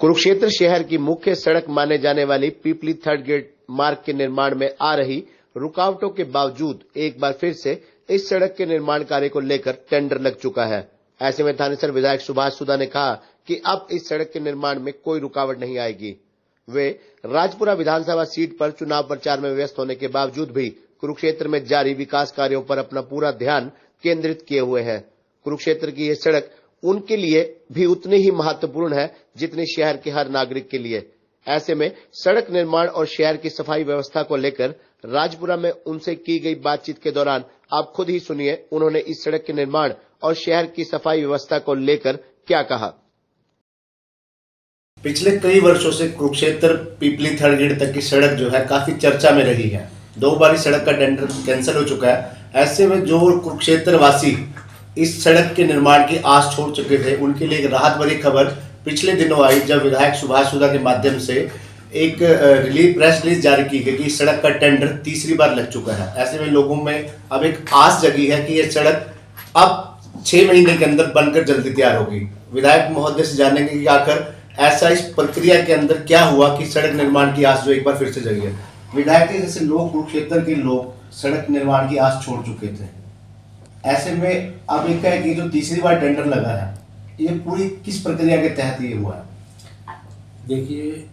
कुरुक्षेत्र शहर की मुख्य सड़क माने जाने वाली पीपली थर्ड ग्रेड मार्ग के निर्माण में आ रही रुकावटों के बावजूद एक बार फिर से इस सड़क के निर्माण कार्य को लेकर टेंडर लग चुका है। ऐसे में थानेसर विधायक सुभाष सुधा ने कहा कि अब इस सड़क के निर्माण में कोई रुकावट नहीं आएगी। वे राजपुरा विधानसभा सीट पर चुनाव प्रचार में व्यस्त होने के बावजूद भी कुरुक्षेत्र में जारी विकास कार्यों पर अपना पूरा ध्यान केंद्रित किए हुए हैं। कुरुक्षेत्र की यह सड़क उनके लिए भी उतनी ही महत्वपूर्ण है जितनी शहर के हर नागरिक के लिए। ऐसे में सड़क निर्माण और शहर की सफाई व्यवस्था को लेकर राजपुरा में उनसे की गई बातचीत के दौरान आप खुद ही सुनिए उन्होंने इस सड़क के निर्माण और शहर की सफाई व्यवस्था को लेकर क्या कहा। पिछले कई वर्षों से कुरुक्षेत्र पीपली थर्ड ग्रेड तक की सड़क जो है काफी चर्चा में रही है। 2 बार इस सड़क का टेंडर कैंसिल हो चुका है। ऐसे में जो कुरुक्षेत्र वासी इस सड़क के निर्माण की आस छोड़ चुके थे, उनके लिए एक राहत भरी खबर पिछले दिनों आई जब विधायक सुभाष सुधा के माध्यम से एक प्रेस रिलीज जारी की गई कि इस सड़क का टेंडर तीसरी बार लग चुका है। ऐसे में लोगों में अब एक आस जगी है कि यह सड़क अब 6 महीने के अंदर बनकर जल्दी तैयार होगी। विधायक महोदय से जानेंगे कि आखिर ऐसा इस प्रक्रिया के अंदर क्या हुआ कि सड़क निर्माण की आस जो एक बार फिर से जगी है। विधायक के जैसे लोग, कुरुक्षेत्र के लोग सड़क निर्माण की आस छोड़ चुके थे। ऐसे में अब एक है कि जो तीसरी बार टेंडर लगा है, ये पूरी किस प्रक्रिया के तहत ये हुआ है? देखिए,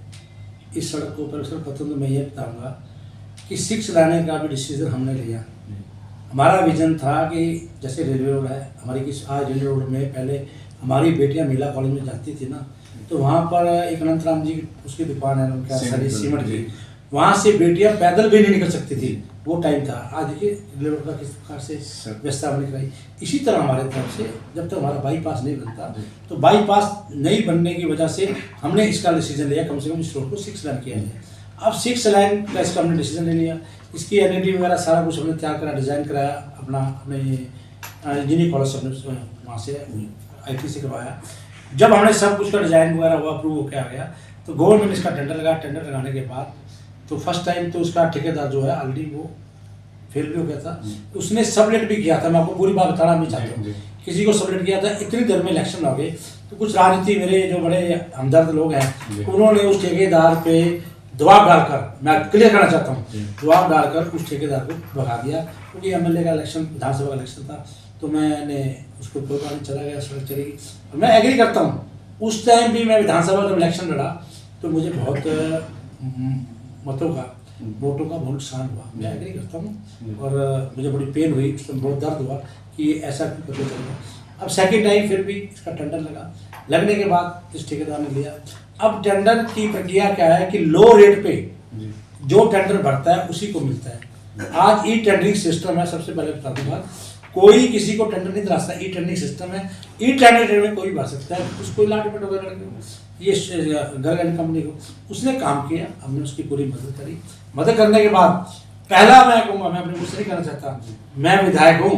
इस सड़क को ऊपर प्रथम तो मैं ये बताऊंगा कि 6 लाने का भी डिसीजन हमने लिया। हमारा विजन था कि जैसे रेलवे रोड है हमारी, किस आज रेलवे रोड में पहले हमारी बेटियां महिला कॉलेज में जाती थी ना, तो वहाँ पर एक अनंत राम जी उसकी दुकान है उनका सीमेंट की, वहाँ से बेटियां पैदल भी नहीं निकल सकती थी। वो टाइम था। आज देखिए रेलवे रोड का किस प्रकार से व्यवस्था बनी कराई। इसी तरह हमारे तरफ से जब तक हमारा बाईपास नहीं बनता, तो बाईपास नहीं बनने की वजह से हमने इसका डिसीजन लिया कम से कम इस रोड को 6 लाइन किया जाए। अब 6 लाइन का इसका हमने डिसीजन ले लिया। इसकी एनएडी वगैरह सारा कुछ हमने तैयार करा, डिज़ाइन कराया, अपने इंजीनियरिंग कॉलेज से वहाँ से IT से करवाया। जब हमने सब कुछ का डिज़ाइन वगैरह हुआ, अप्रूव होकर आ गया, तो गवर्नमेंट ने इसका टेंडर लगाया। टेंडर लगाने के बाद तो फर्स्ट टाइम तो उसका ठेकेदार जो है ऑलरेडी वो फेल भी हो गया था। उसने सबलेट भी किया था। मैं आपको पूरी बात बताना नहीं चाहता हूँ। किसी को सबलेट किया था। इतनी देर में इलेक्शन हो गए तो कुछ राजनीति मेरे जो बड़े हमदर्द लोग हैं उन्होंने उस ठेकेदार पे दबाव डालकर, मैं क्लियर करना चाहता हूँ, दबाव डालकर उस ठेकेदार को भगा दिया। क्योंकि MLA का इलेक्शन, विधानसभा का इलेक्शन था, तो मैंने उसको कोई बात नहीं, चला गया, सड़क चलेगी। मैं एग्री करता हूँ। उस टाइम भी मैं विधानसभा जब इलेक्शन लड़ा तो मुझे बहुत मतों का, वोटों का बहुत नुकसान हुआ। मैं एग्री करता हूँ और मुझे बड़ी पेन हुई, उसमें बहुत दर्द हुआ कि ऐसा क्यों पता चलेगा। अब सेकेंड टाइम फिर भी इसका टेंडर लगा। लगने के बाद इस ठेकेदार ने लिया। अब टेंडर की प्रक्रिया क्या है कि लो रेट पे जो टेंडर भरता है उसी को मिलता है। आज ई टेंडरिंग सिस्टम है। सबसे पहले बता दूंगा, कोई किसी को टेंडर नहीं दिलाता। ई टेंडरिंग सिस्टम है। ई टेंडर में कोई भर सकता है, उसको लाटपेट वगैरह ये गवर्नमेंट कंपनी को उसने काम किया। हमने उसकी पूरी मदद करी। मदद करने के बाद पहला मैं कहूँगा, मैं अपने मुझसे नहीं करना चाहता, मैं विधायक हूँ,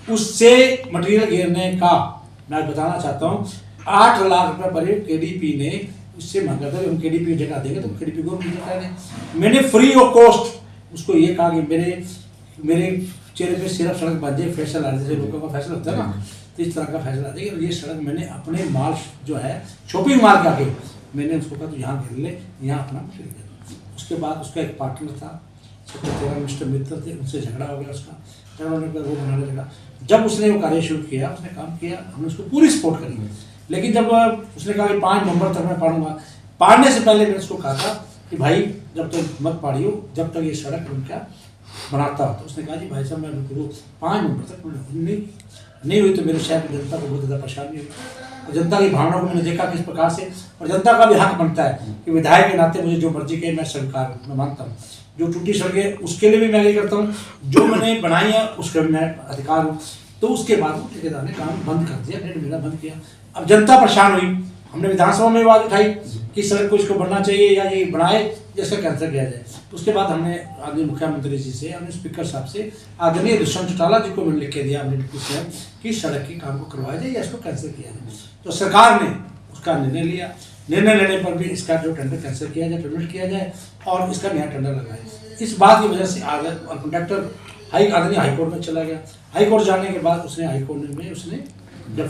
उससे मटेरियल घेरने का मैं बताना चाहता हूँ। 8 लाख रुपये पर KDP ने उससे मांगा था। हम KDP जगह देंगे तो KDP को दें। मैंने फ्री ऑफ कॉस्ट उसको ये कहा कि मेरे चेहरे पे सिर्फ सड़क बन जाए, फैसला जैसे लोगों का फैसला होता है ना, तो इस तरह का फैसला देगी। और ये सड़क मैंने अपने माल जो है शॉपिंग माल के आगे मैंने उसको कहा तो यहाँ घेर ले, यहाँ अपना फिर गया। उसके बाद उसका एक पार्टनर था, सेक्रेटरी मिस्टर मित्र थे, उनसे झगड़ा हो गया। उसका झगड़ा होने पर वो बनाने लगा। जब उसने वो कार्य शुरू किया, उसने काम किया, हमने उसको पूरी सपोर्ट करी। लेकिन जब उसने कहा कि 5 नवंबर तक मैं पढ़ूंगा, पढ़ने से पहले मैंने उसको कहा था कि भाई जब तक मत पढ़ियो, जब तक ये सड़क उनका बनाता हो। तो उसने कहा जी भाई साहब मैं 5 नवंबर तक नहीं हुई तो मेरे शहर की जनता को बहुत ज़्यादा परेशानी हुई। और जनता की भावना को मैंने देखा किस प्रकार से, और जनता का भी हक बनता है कि विधायक के नाते मुझे जो मर्जी कहे मैं स्वीकार मैं मानता हूँ। जो टूटी सड़कें उसके लिए भी मैं ये करता हूँ, जो मैंने बनाई है उसके मैं अधिकार हूँ। तो उसके बाद वो ठेकेदार ने काम बंद कर दिया, 1.5 महीना बंद किया। अब जनता परेशान हुई। हमने विधानसभा में बात उठाई कि सड़क को इसको बनना चाहिए या ये बनाए जिसका कैंसिल किया जाए। उसके बाद हमने आदरणीय मुख्यमंत्री जी से, हमने स्पीकर साहब से, आदरणीय दुष्यंत चौटाला जी को मैंने लिख के दिया हमने डिप्टी सीएम कि सड़क के काम को करवाया जाए या इसको कैंसिल किया जाए। तो सरकार ने उसका निर्णय लिया। निर्णय लेने पर भी इसका जो टेंडर कैंसिल किया जाए, टर्मिनेट किया जाए और इसका नया टेंडर लगाए। इस बात की वजह से कॉन्ट्रैक्टर आदरणीय हाईकोर्ट में चला गया। हाईकोर्ट जाने के बाद उसने हाईकोर्ट में उसने जब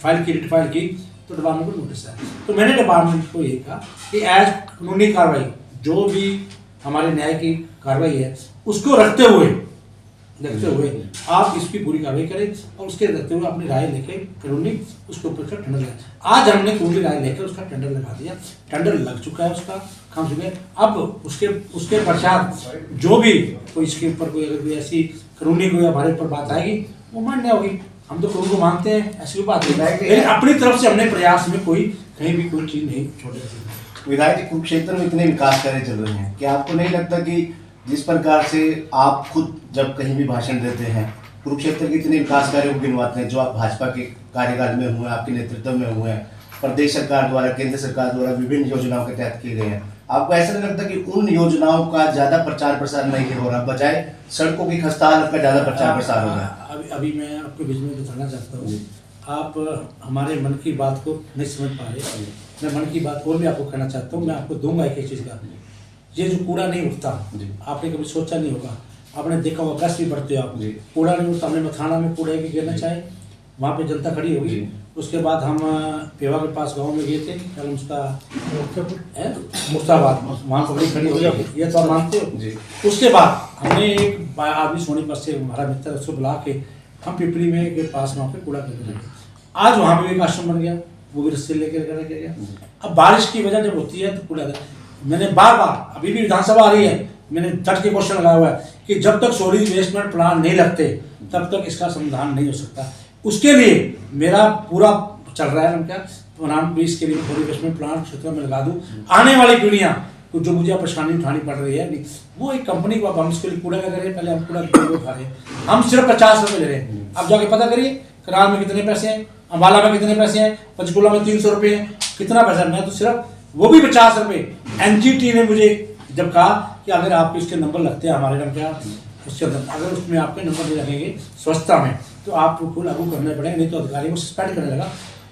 फाइल की तो डिपार्टमेंट को नोटिस आया। तो मैंने डिपार्टमेंट को ये कहा कि एज कानूनी कार्रवाई जो भी हमारे न्याय की कार्रवाई है उसको रखते हुए आप इसकी पूरी कार्रवाई करें और उसके रखते हुए अपनी राय लेके कानूनी उसके ऊपर का टेंडर लगाए। आज हमने कानूनी राय लेकर उसका टेंडर लगा दिया, टेंडर लग चुका है, उसका काम चुका है। अब उसके पश्चात जो भी कोई इसके ऊपर कोई अगर कोई ऐसी कानूनी कोई हमारे ऊपर बात आएगी वो मान्य होगी। हम तो कानून को मानते हैं, ऐसी कोई बात नहीं, लेकिन अपनी तरफ से हमने प्रयास में कहीं भी कोई चीज नहीं छोड़ी। विधायक जी, कुरुक्षेत्र में इतने विकास कार्य चल रहे हैं, क्या आपको नहीं लगता कि जिस प्रकार से आप खुद जब कहीं भी भाषण देते हैं कुरुक्षेत्र के इतने विकास कार्यों को गिनवाते हैं जो आप भाजपा के कार्यकाल में हुए, आपके नेतृत्व में हुए हैं, प्रदेश सरकार द्वारा, केंद्र सरकार द्वारा विभिन्न योजनाओं के तहत किए गए हैं, आपको ऐसा नहीं लगता कि उन योजनाओं का ज्यादा प्रचार प्रसार नहीं हो रहा, बजाय सड़कों की खस्ता हालत का ज्यादा प्रचार प्रसार हो रहा है? अभी मैं आपके बीच में बताना चाहता हूँ, आप हमारे मन की बात को नहीं समझ पा रहे। मैं मन की बात और भी आपको कहना चाहता हूँ, मैं आपको दूंगा एक चीज़ का, ये जो कूड़ा नहीं उठता, आपने कभी सोचा नहीं होगा, आपने देखा होगा, कष्ट भी बढ़ते हो आप, कूड़ा नहीं उठता। हमने मथाना में कूड़ा की गिरना चाहे, वहाँ पे जनता खड़ी होगी। उसके बाद हम पेवा के पास गांव में गए थे, कल उसका मुर्दाबाद, वहाँ पकड़ी खड़ी हो गई, ये तो आप मानते हो। उसके बाद हमने एक आदमी सोनीपत से हमारा मित्र उसको बुला के हम पिपली में के पास वहाँ पे कूड़ा करने लगे। आज वहाँ पे एक आश्रम बन गया, वो भी रस्से लेकर गया। अब बारिश की वजह जब होती है तो कूड़ा, मैंने बार अभी भी विधानसभा आ रही है, मैंने डट के क्वेश्चन लगाया हुआ है कि जब तक सॉलिड वेस्ट प्लांट नहीं लगते तब तक इसका समाधान नहीं हो सकता। उसके लिए मेरा पूरा चल रहा है, हम क्या नाम भी इसके लिए सॉलिड वेस्ट प्लांट क्षेत्र में लगा दूं। आने वाली पीढ़ियां को जो मुझे परेशानी उठानी पड़ रही है, वो एक कंपनी को, अब हम इसके लिए कूड़ा क्या करें, पहले हम कूड़ा उठा रहे हैं, हम सिर्फ 50 रुपये ले रहे हैं। अब जाके पता करिए करार में कितने पैसे हैं, अम्बाला में कितने पैसे हैं, पंचकुला में 300 रुपये हैं, कितना पैसा। मैं तो सिर्फ वो भी 50 रुपये। एनजीटी ने मुझे जब कहा कि अगर आपके इसके नंबर लगते हैं हमारे नाम क्या उसके अंदर, अगर उसमें आपके नंबर नहीं लगेंगे स्वच्छता में तो आपको लागू करने पड़ेंगे, नहीं तो अधिकारी को सस्पेंड करने लगा।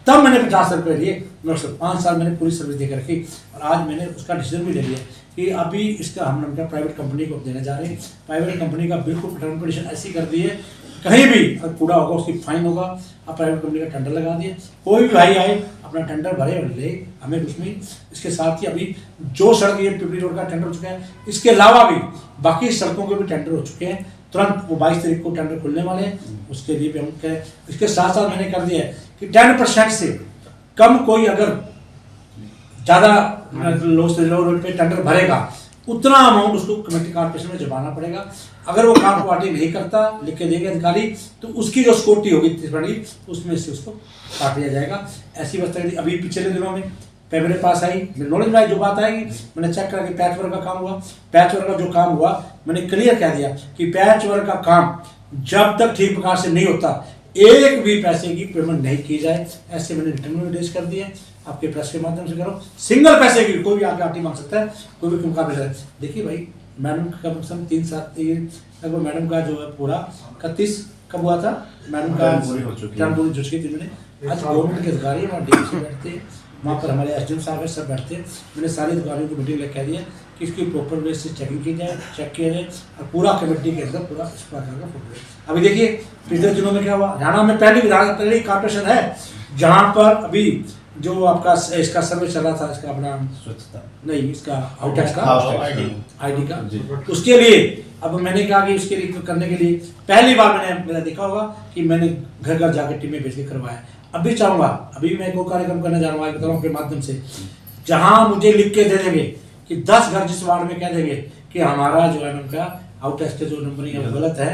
तब मैंने 50 रुपये लिए, मैं उससे 5 साल मैंने पूरी सर्विस देकर रखी और आज मैंने उसका डिसीजन भी ले लिया कि अभी इसका हम नाम क्या प्राइवेट कंपनी को देने जा रहे हैं। प्राइवेट कंपनी का बिल्कुल टर्म कंडीशन ऐसी कर दी है, कहीं भी अगर कूड़ा होगा उसकी फाइन होगा। अब प्राइवेट कंपनी का टेंडर लगा दिए, कोई भी भाई आए अपना टेंडर भरे और ले, हमें उसमें इसके साथ ही अभी जो सड़क ये पिपली रोड का टेंडर हो चुका है, इसके अलावा भी बाकी सड़कों के भी टेंडर हो चुके हैं। तुरंत वो 22 तारीख को टेंडर खुलने वाले हैं, उसके लिए भी हम कहें। इसके साथ साथ मैंने कर दिया है कि 10% से कम कोई अगर ज़्यादा लो रोड पे टेंडर भरेगा उतना अमाउंट उसको कमेटी कारपोरेशन में जमाना पड़ेगा। अगर वो काम पार्टी नहीं करता, लिख के देंगे अधिकारी, तो उसकी जो सिक्योरिटी होगी उसमें से उसको काट दिया जाएगा। ऐसी व्यवस्था अभी पिछले दिनों में मेरे पास आई, मेरे नॉलेज में जो बात आएगी मैंने चेक करके पैच वर्क का काम हुआ, पैच वर्क का जो काम हुआ मैंने क्लियर कह दिया कि पैच वर्क का काम जब तक ठीक प्रकार से नहीं होता एक भी पैसे की पेमेंट नहीं की जाए। ऐसे मैंने रिटर्न में निर्देश कर दिए, आपके प्रेस के माध्यम से करो। सिंगल पैसे की कोई भी आके आर्टी मांग सकता है, कोई भी मुकाबले। देखिए भाई, मैडम का कम से कम 3 साल लगभग मैडम का जो है पूरा 31 कब हुआ था, मैडम का टर्म पूरी हो चुकी थी। मैंने आज गवर्नमेंट के अधिकारी वहाँ डीसी बैठते हैं, वहाँ पर हमारे एसडीएम साहब सब बैठते हैं। मैंने सारे अधिकारियों को मीटिंग लेकर कह दिया कि इसकी प्रॉपर वे से चेकिंग की जाए, चेक किया जाए और पूरा कमेटी के अंदर पूरा इस प्रकार का फोटो। अभी देखिए पिछले दिनों में क्या हुआ, हरियाणा में पहली कॉर्पोरेशन है जहाँ पर अभी जो आपका इसका सर्वे चल रहा था, इसका अपना स्वच्छता नहीं, इसका आउटटैक्स का आईडी का, उसके लिए अब मैंने कहा कि उसके लिए करने के लिए पहली बार मेरा देखा होगा कि मैंने घर घर जाकर टीमें भेज के करवाया। अभी चाहूँगा, अभी मैं एक कार्यक्रम करने जा रहा हूँ के माध्यम से, जहाँ मुझे लिख के दे देंगे कि 10 घर जिस वार्ड में कह देंगे कि हमारा जो है उनका आउटटैक्स के जो नंबरिंग है गलत है,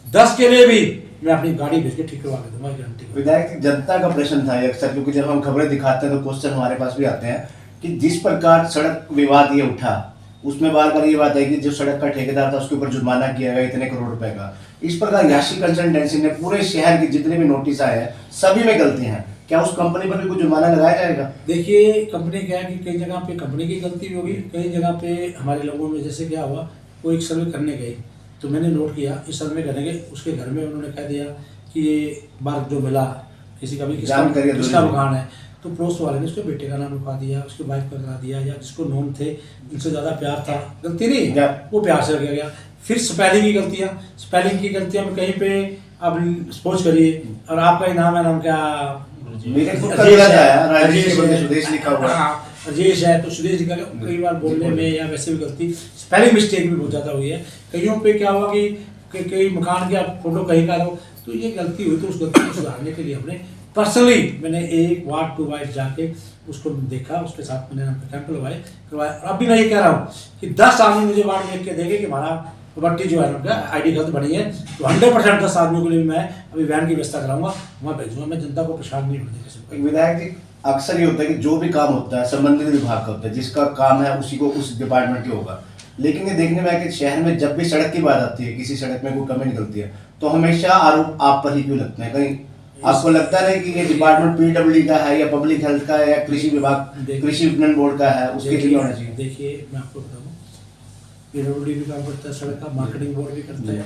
10 के लिए भी मैं अपनी गाड़ी भेज के ठीक करवा के दूंगा, गारंटी। विधायक, जनता का प्रश्न था अक्सर, क्योंकि जब हम खबरें दिखाते हैं तो क्वेश्चन हमारे पास भी आते हैं कि जिस प्रकार सड़क विवाद ये उठा, उसमें बार बार ये बात है कि जो सड़क का ठेकेदार था उसके ऊपर जुर्माना किया गया इतने करोड़ रुपए का। इस प्रकार याशी कंसल्टेंसी ने पूरे शहर के जितने भी नोटिस आए हैं सभी में गलतियां हैं, क्या उस कंपनी पर भी कुछ जुर्माना लगाया जाएगा? देखिए, कंपनी क्या है कि कई जगह पे कंपनी की गलती भी होगी, कई जगह पे हमारे लोगों में, जैसे क्या हुआ, वो एक सर्वे करने गए तो मैंने नोट किया, इस सर्वे करने गए उसके घर में उन्होंने कह दिया कि ये मार्ग जो मिला किसी का भी किसका मकान है, तो पड़ोस वाले ने उसके बेटे का नाम लिखवा दिया, उसकी वाइफ का करा दिया, या जिसको नोन थे उनसे ज़्यादा प्यार था, गलती नहीं, वो प्यार से रखा गया। फिर स्पेलिंग की गलतियाँ में कहीं पे अब सपोज करिए और आपका ही नाम है, नाम क्या मेरे खुद का गलत आया, राजेश के बदले सुदेश लिखा हुआ है। हाँ, राजेश है तो सुदेश लिखा, कई बार बोलने में या वैसे भी गलती, स्पेलिंग मिस्टेक भी बहुत ज़्यादा हुई है। कईयों पे क्या हुआ कि कई मकान की आप फोटो कहीं का हो, तो ये गलती हुई, तो उस गलती को सुधारने के लिए हमने पर्सनली मैंने एक वार्ड टू वार्ड जाके उसको देखा, उसके साथ मैंने कैंप करवाया। अब भी मैं ये कह रहा हूँ कि 10 आदमी मुझे वार्ड देख के देखे कि हमारा प्रॉपर्टी जो है उनका आईडी गलत बनी है, तो 100% 10 आदमियों के लिए मैं अभी वैन की व्यवस्था कराऊंगा, वहाँ भेजूंगा। मैं जनता को परेशान नहीं होने देगा। विधायक जी, अक्सर ये होता है कि जो भी काम होता है संबंधित विभाग का होता है, जिसका काम है उसी को उस डिपार्टमेंट के होगा। लेकिन ये देखने में आया कि शहर में जब भी सड़क की बात आती है, किसी सड़क में कोई कमी निकलती है, तो हमेशा आरोप आप पर ही क्यों लगते हैं? कहीं आपको लगता है कि ये डिपार्टमेंट पीडब्ल्यूडी का है या पब्लिक हेल्थ का है या कृषि विभाग, कृषि विपणन बोर्ड का है, उसके लिए होना चाहिए? देखिए मैं आपको बताऊँ, पीडब्ल्यूडी भी काम करता है, सड़क का मार्केटिंग बोर्ड भी करता है।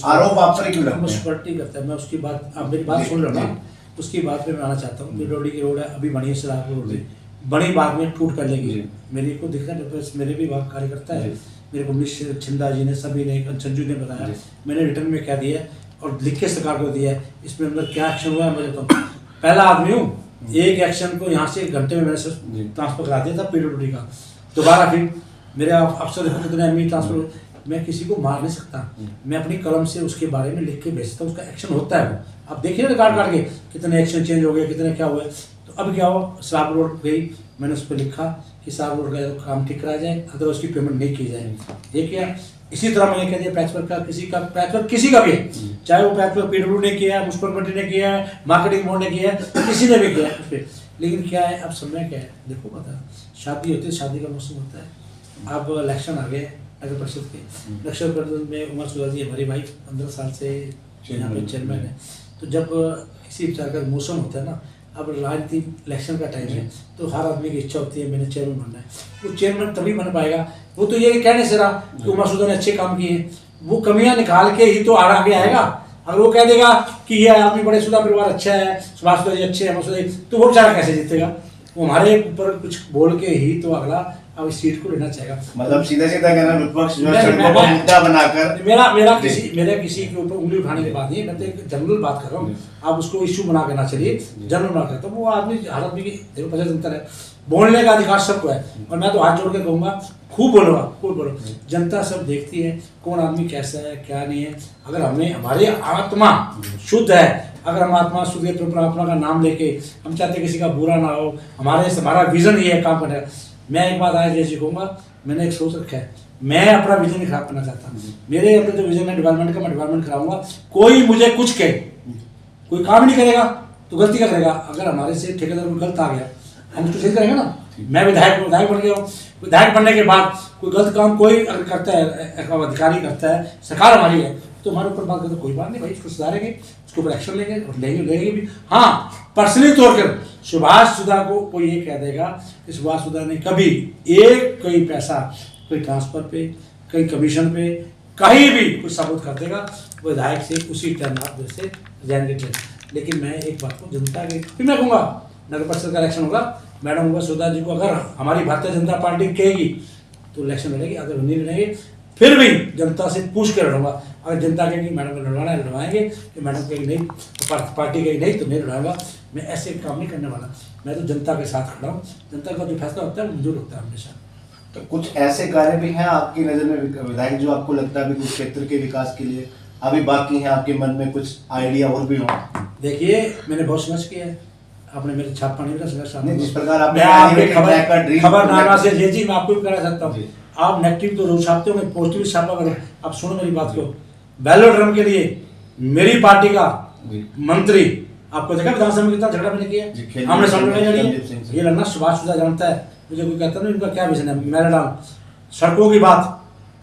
आरोप आप पर ही क्यों लगते हैं? म्युनिसिपैलिटी करता है। मैं उसकी बात, आप मेरी बात सुन रहे हो ना, उसकी बात पे मैं आना चाहता हूँ। पीडब्ल्यूडी की रोड है, अभी बनी है सड़क रोड से, बड़ी बाग में टूट कर लेगी। मेरे को दिख रहा है, मेरे भी विभाग कार्यकर्ता है, मेरे को मिश्र छिंदा जी ने, सभी ने, संजू ने बताया, मैंने रिटर्न में क्या दिया है और लिख के सरकार को दिया है। इसमें अंदर क्या एक्शन हुआ है मैं बताता हूँ। पहला आदमी हूँ, एक एक्शन को यहाँ से 1 घंटे में मैंने ट्रांसफर करा दिया था पीडब्ल्यूडी का। दोबारा फिर मेरे अफसर कितने एमई ट्रांसफर, मैं किसी को मार नहीं सकता, मैं अपनी कलम से उसके बारे में लिख के भेजता हूँ, उसका एक्शन होता है। वो आप देखिए ना रिकॉर्ड काट के कितने एक्शन चेंज हो गए, कितने क्या हुए। तो अब क्या हुआ, शराब रोड गई, मैंने उस पर लिखा कि शराब रोड का काम ठीक कराया जाए, अगर उसकी पेमेंट नहीं की जाए। देखिए इसी तरह मैंने कह दिया पैचवर्क का, पैचवर्क किसी का भी है, चाहे वो पैचवर्क पीडब्ल्यू ने किया है, म्युनिसिपैलिटी ने किया है, मार्केटिंग बोर्ड ने किया है, किसी ने भी किया है उस पर। लेकिन क्या है, अब समय क्या है, देखो पता, शादी होती है, शादी का मौसम होता है। अब इलेक्शन आ गए नगर परिषद के, नगर परिषद में उमर सुधा जी हमारी वाइफ 15 साल से यहाँ पे चेयरमैन है। तो जब किसी प्रकार का मौसम होता है ना, अब राजनीति इलेक्शन का टाइम है, तो हर आदमी की इच्छा होती है मैंने चेयरमैन बनना है। वो चेयरमैन तभी बन पाएगा, वो तो ये कहने से रहा कि उमर सुधा ने अच्छे काम किए, वो कमियां निकाल के ही तो आगे आएगा। अगर वो कह देगा कि ये आदमी बड़े सुधा परिवार अच्छा है, सुभाष सुधा जी अच्छे हैं, उमर सुधा जी, तो वो बेचारा कैसे जीतेगा? वो हमारे ऊपर कुछ बोल के ही तो अगला अब इस सीट को लेना चाहेगा। मतलब सीधा सीधा कहना विपक्ष जो है सड़कों को मुद्दा बनाकर, मेरा किसी के ऊपर उंगली उठाने की बात नहीं है, मैं तो एक जनरल बात कर रहा हूँ। आप उसको इश्यू बना के ना चलिए, जनरल बना कर, तो वो आदमी हर आदमी की देखो पता चलता है, बोलने का अधिकार सबको है। और मैं तो हाथ जोड़ के कहूँगा, खूब बोलो, खूब बोलो। जनता सब देखती है कौन आदमी कैसा है क्या नहीं है। अगर हमें हमारी आत्मा शुद्ध है, अगर हम आत्मा शुद्ध है, तो आत्मा का नाम लेके हम चाहते किसी का बुरा ना हो, हमारा विजन ये है काम करने का। मैं एक बात आज जैसे कहूँगा, मैंने एक सोच रखा है, मैं अपना विजन नहीं खराब करना चाहता। मेरे अपने जो विजन है डेवलपमेंट का, मैं डेवलपमेंट कराऊंगा। कोई मुझे कुछ कहे, कोई काम नहीं करेगा तो गलती का करेगा। अगर हमारे से ठेकेदार में गलत आ गया, हम उसको सही करेंगे ना। मैं विधायक बन गया हूँ, विधायक बनने के बाद कोई गलत काम कोई अगर करता है, अधिकारी करता है, सरकार हमारी है, तो हमारे ऊपर बात करते कोई बात नहीं भाई, इसको सुधारेंगे, उसके ऊपर एक्शन लेंगे और लेंगे भी। हाँ, पर्सनली तौर पर सुभाष सुधा को कोई ये कह देगा कि सुभाष सुधा ने कभी एक कोई पैसा, कोई ट्रांसफर पे, कहीं कमीशन पे, कहीं भी कुछ साबित कर देगा, विधायक से उसी टर्न आप से रिजाइन करते हैं। लेकिन मैं एक बात को जनता के फिर मैं कहूँगा, नगर परिषद का इलेक्शन होगा, मैडम होगा सुधा जी को अगर हमारी भारतीय जनता पार्टी कहेगी तो इलेक्शन लड़ेगी, अगर नहीं लड़ेगी फिर भी जनता से पूछ कर लड़ूंगा। अगर जनता कहेगी मैडम को लड़वाना है लड़वाएंगे, तो मैडम कहेगी नहीं, पार्टी कहेगी नहीं तो नहीं लड़ाऊंगा। मैं ऐसे काम नहीं करने वाला, मैं तो जनता के साथ खड़ा हूँ। जनता का जो फैसला होता है वो मंजूर होता है हमेशा। तो कुछ ऐसे कार्य भी हैं आपकी नजर में विधायक जो आपको लगता है कि क्षेत्र के विकास के लिए अभी बाकी हैं, आपके मन में कुछ आइडिया और भी हो? देखिए मैंने बहुत संघर्ष किया है, आपने मेरे छापा नहीं संघर्ष, जिस प्रकार आपने खबरनामा से जी मैं आपको भी कहना चाहता हूँ, आप नेगेटिव तो रोज छापते होंगे, पॉजिटिव छापा करो। आप सुनो मेरी बात को, बैलोड्रम के लिए मेरी पार्टी का मंत्री, आपको देखा विधानसभा में कितना झगड़ा मैंने किया, हमने सामने ये लड़ना सुभाष सुधा जानता है। मुझे कोई कहता नहीं इनका क्या विजन है, मैराडॉन सड़कों की बात,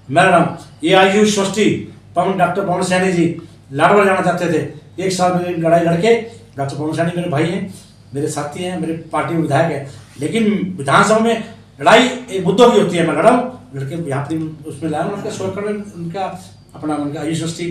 मैराडॉन ये आयुष षष्ठी डॉक्टर पवन सैनी जी लाडवाल जाना चाहते थे, 1 साल में लड़ाई लड़के, डॉक्टर पवन सैनी मेरे भाई हैं, मेरे साथी हैं, मेरे पार्टी में विधायक है, लेकिन विधानसभा में लड़ाई एक मुद्दों की होती है। मैं लड़ा हूँ, लड़के यहाँ पे उसमें लाया हूँ, उनका 100 करोड़ उनका अपना उनका आयुष षष्ठी,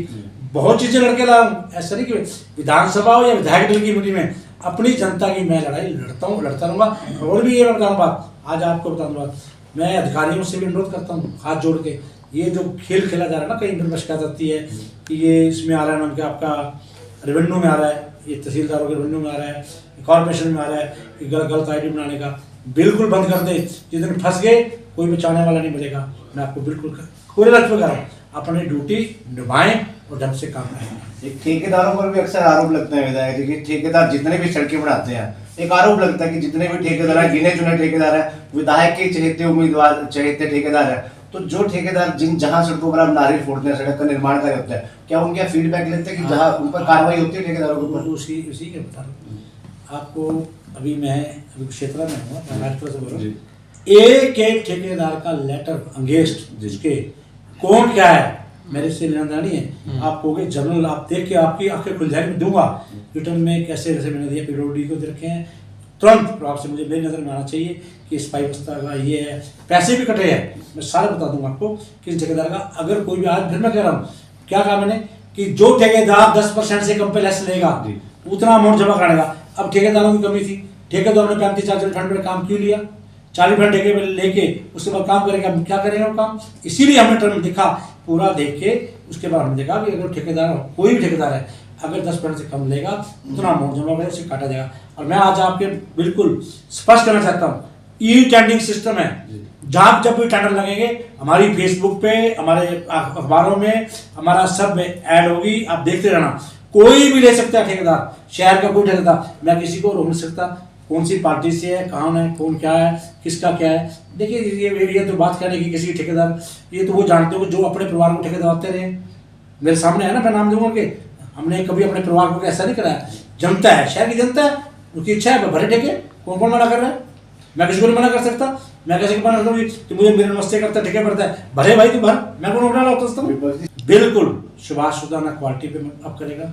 बहुत चीजें लड़के लाया हूँ। ऐसा नहीं कि विधानसभा हो या विधायक दल की मीटिंग में अपनी जनता की मैं लड़ाई लड़ता हूँ, लड़ता रहूँगा। और भी ये मैं बताऊँ बात, आज आपको बता दूँ बात, मैं अधिकारियों से भी अनुरोध करता हूँ हाथ जोड़ के, ये जो खेल खेला जा रहा है ना, कहीं शिकायत आती है कि ये इसमें आ रहा है नाम क्या आपका रेवेन्यू में आ रहा है, ये तहसीलदारों के रेवेन्यू में आ रहा है, कॉर्पोरेशन में आ रहा है कि गलत आईडी बनाने का, बिल्कुल बंद कर दे। जिस दिन फंस गए कोई बचाने वाला नहीं मिलेगा। मैं आपको बिल्कुल पूरे लक्ष्य कर रहा हूँ, अपनी ड्यूटी निभाएं और ढंग से काम करें। एक ठेकेदारों पर भी अक्सर आरोप लगते हैं विधायक जी कि ठेकेदार जितने भी सड़कें बनाते हैं, एक आरोप लगता है कि जितने भी ठेकेदार हैं, गिने चुने ठेकेदार हैं, विधायक के चहेते उम्मीदवार चहेते ठेकेदार हैं, तो जो ठेकेदार जहां सड़कों पर आप नारियल फोड़ते हैं, सड़क का निर्माण कार्य होता है, क्या उनके फीडबैक लेते हैं कि जहां उन पर कार्रवाई होती है ठेकेदारों के ऊपर? उसी के बता रहा हूँ आपको। अभी मैं क्षेत्र में हूँ, महाराष्ट्र से बोल रहा हूँ। एक ठेकेदार का लेटर अंगेस्ट जिसके कौन क्या है मेरे से लेना नहीं है। आप कहोगे जनरल, आप देख के आपकी आंखें खुल जाएगी, मैं दूंगा रिटर्न में कैसे कैसे मैंने दिया, पीडब्ल्यूडी को दे रखे हैं। तुरंत आपसे मुझे मेरी नज़र में आना चाहिए कि इस पाइप का ये है, पैसे भी कटे हैं, मैं सारा बता दूंगा आपको किस ठेकेदार का। अगर कोई भी, आज फिर मैं कह रहा हूँ, क्या कहा मैंने कि जो ठेकेदार 10% से कम पे लेस लेगा उतना अमाउंट जमा कराएगा। अब ठेकेदारों की कमी थी, ठेकेदारों ने 35-40 फंड में काम क्यों लिया? 40 फंड ठेके पे लेके उसके बाद काम करेगा, क्या करेगा वो काम? इसीलिए हमने टर्म दिखा पूरा देख के, उसके बाद हमने देखा कि अगर ठेकेदार, कोई भी ठेकेदार है, अगर 10% से कम लेगा उतना अमाउंट जमा करेगा, उसे काटा जाएगा। और मैं आज आपके बिल्कुल स्पष्ट करना चाहता हूँ, ई टेंडरिंग सिस्टम है, जहाँ जब भी टेंडर लगेंगे हमारी फेसबुक पे, हमारे अखबारों में, हमारा सब में ऐड होगी, आप देखते रहना। कोई भी ले सकता है ठेकेदार, शहर का कोई ठेकेदार, मैं किसी को रोक नहीं सकता कौन सी पार्टी से है, कहाँ है, कौन क्या है, किसका क्या है। देखिए ये तो बात करने की किसी ठेकेदार, ये तो वो जानते हो जो अपने परिवार को ठेकेदार होते रहे। मेरे सामने है ना, मैं नाम दूंगा कि हमने कभी अपने परिवार को ऐसा नहीं कराया। जनता है, शहर की जनता है, उनकी इच्छा है भरे ठेके, कौन कौन मना कर रहा है? मैं किसी को नहीं मना कर सकता। मैं कैसे मना करूँ कि मुझे मेरे नमस्ते करता ठेके पड़ता है, भरे भाई तू भर, मैं कौन उठा होता हूँ? बिल्कुल शुभाष सुदाना क्वालिटी पे अब करेगा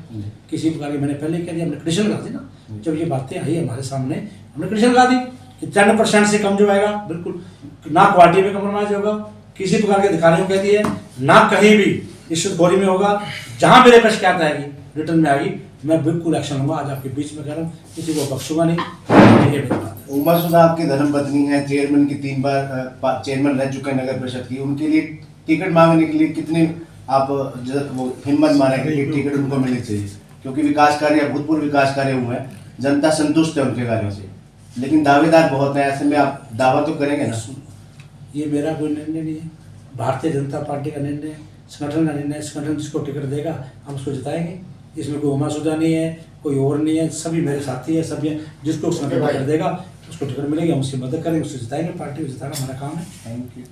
किसी प्रकार की। मैंने पहले कह दिया, हमने कंडीशन लगा दी ना, जब ये बातें आई हमारे सामने, हमने कंडीशन लगा दी कि 10% से कम जो आएगा बिल्कुल ना क्वालिटी में कम्प्रोमाइज होगा, किसी प्रकार के अधिकारियों कह दिए ना कहीं भी रिश्वतखोरी में होगा। जहां मेरे पे शिकायत आएगी रिटर्न में आएगी, मैं बिल्कुल एक्शन लूंगा। आज आपके बीच में कह रहा हूँ, किसी को बख्शूंगा नहीं। उमा सुधा आपकी धर्मपत्नी है, चेयरमैन की 3 बार चेयरमैन रह चुके हैं नगर परिषद की, उनके लिए टिकट मांगने के लिए कितनी आप वो हिम्मत मारेंगे कि टिकट उनको मिलनी चाहिए? क्योंकि विकास कार्य, भूतपूर्व विकास कार्य हुए हैं, जनता संतुष्ट है उनके कार्यों से, लेकिन दावेदार बहुत है, ऐसे में आप दावा तो करेंगे ना? ये मेरा कोई निर्णय नहीं है, भारतीय जनता पार्टी का निर्णय है, संगठन का निर्णय। संगठन जिसको टिकट देगा हम उसको जिताएंगे। इसमें कोई उमा सुधा नहीं है, कोई और नहीं है, सभी मेरे साथी है, सभी जिसको संगठन टिकट देगा उसको टिकट मिलेगी, हम उसकी मदद करेंगे, उसको जिताएंगे, पार्टी को जिताना हमारा काम है। Thank you.